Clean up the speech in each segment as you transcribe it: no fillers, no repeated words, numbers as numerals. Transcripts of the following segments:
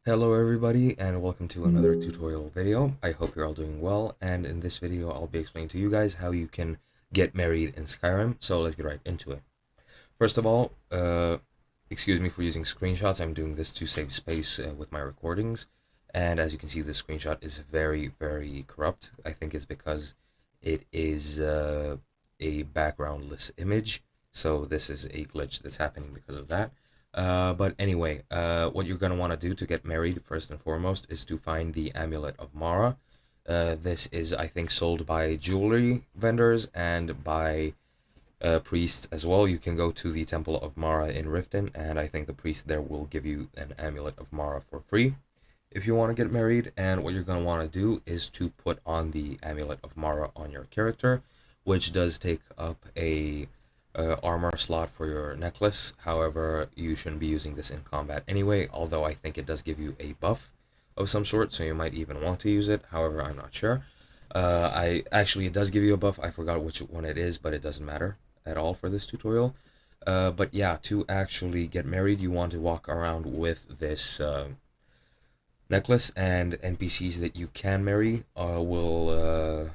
Hello everybody and welcome to another tutorial video. I hope you're all doing well, and in this video I'll be explaining to you guys how you can get married in Skyrim, so let's get right into it. First of all, excuse me for using screenshots. I'm doing this to save space with my recordings, and as you can see the screenshot is very corrupt. I think it's because it is a backgroundless image, so this is a glitch that's happening because of that. But anyway, what you're going to want to do to get married, first and foremost, is to find the Amulet of Mara. This is, I think, sold by jewelry vendors and by priests as well. You can go to the Temple of Mara in Riften, and I think the priest there will give you an Amulet of Mara for free if you want to get married. And what you're going to want to do is to put on the Amulet of Mara on your character, which does take up a armor slot for your necklace. However, you shouldn't be using this in combat anyway, although I think it does give you a buff of some sort, so you might even want to use it. However, I'm not sure. It does give you a buff. I forgot which one it is, but it doesn't matter at all for this tutorial. But yeah, to actually get married, you want to walk around with this necklace, and NPCs that you can marry will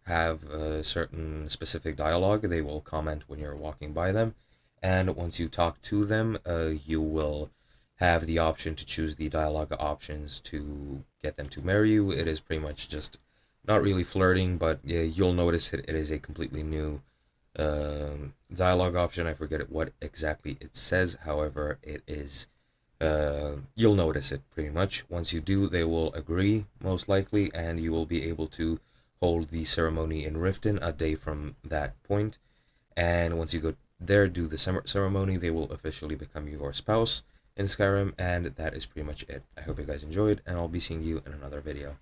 have a certain specific dialogue. They will comment when you're walking by them, and once you talk to them, you will have the option to choose the dialogue options to get them to marry you. It is pretty much just not really flirting, but yeah, you'll notice it is a completely new dialogue option. I forget what exactly it says. However, it is you'll notice it pretty much. Once you do, they will agree most likely, and you will be able to hold the ceremony in Riften a day from that point. And once you go there, do the ceremony, they will officially become your spouse in Skyrim, and that is pretty much it. I hope you guys enjoyed, and I'll be seeing you in another video.